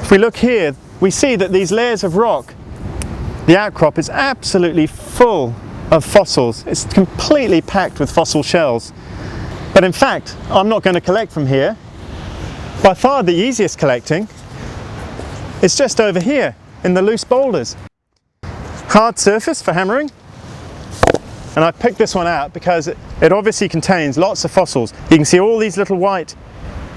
If we look here, we see that these layers of rock, the outcrop is absolutely full of fossils. It's completely packed with fossil shells. But in fact, I'm not going to collect from here. By far the easiest collecting is just over here in the loose boulders. Hard surface for hammering. And I picked this one out because it obviously contains lots of fossils. You can see all these little white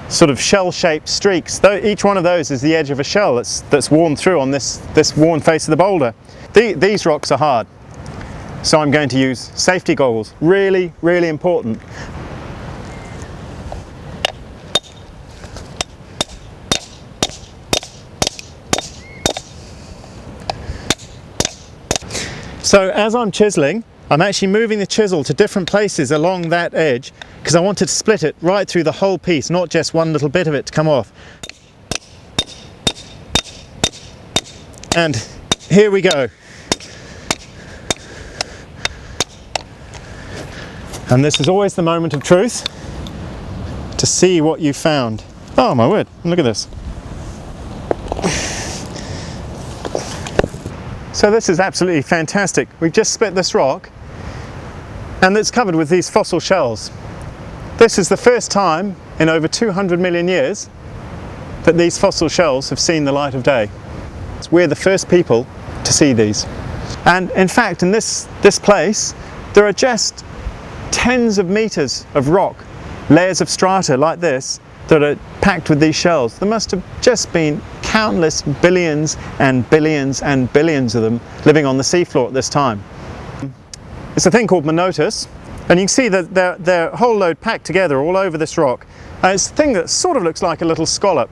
sort of shell-shaped streaks. Each one of those is the edge of a shell that's worn through on this worn face of the boulder. These rocks are hard, so I'm going to use safety goggles. Really, really important. So as I'm chiseling, I'm actually moving the chisel to different places along that edge because I wanted to split it right through the whole piece, not just one little bit of it to come off. And here we go. And this is always the moment of truth, to see what you found. Oh my word, look at this. So this is absolutely fantastic. We've just split this rock and it's covered with these fossil shells. This is the first time in over 200 million years that these fossil shells have seen the light of day. We're the first people to see these. And in fact, in this place, there are just tens of meters of rock, layers of strata like this, that are packed with these shells. There must have just been countless billions and billions and billions of them living on the seafloor at this time. It's a thing called Monotis, and you can see that they're whole load packed together all over this rock. It's a thing that sort of looks like a little scallop.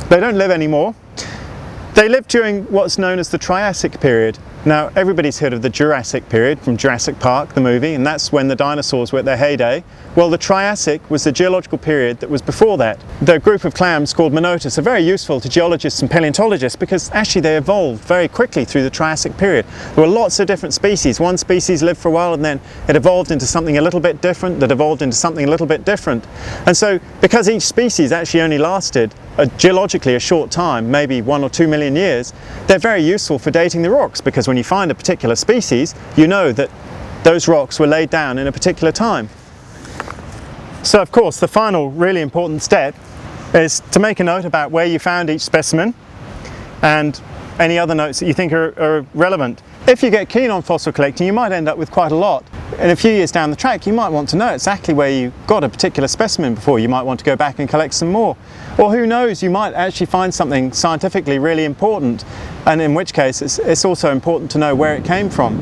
They don't live anymore. They lived during what's known as the Triassic period. Now, everybody's heard of the Jurassic period from Jurassic Park, the movie, and that's when the dinosaurs were at their heyday. Well, the Triassic was the geological period that was before that. The group of clams called Monotis are very useful to geologists and paleontologists because actually they evolved very quickly through the Triassic period. There were lots of different species. One species lived for a while and then it evolved into something a little bit different, that evolved into something a little bit different. And so, because each species actually only lasted geologically a short time, maybe 1 or 2 million years, they're very useful for dating the rocks, because when you find a particular species, you know that those rocks were laid down in a particular time. So of course the final really important step is to make a note about where you found each specimen and any other notes that you think are relevant. If you get keen on fossil collecting, you might end up with quite a lot. In a few years down the track, you might want to know exactly where you got a particular specimen before. You might want to go back and collect some more. Or who knows, you might actually find something scientifically really important, and in which case it's also important to know where it came from.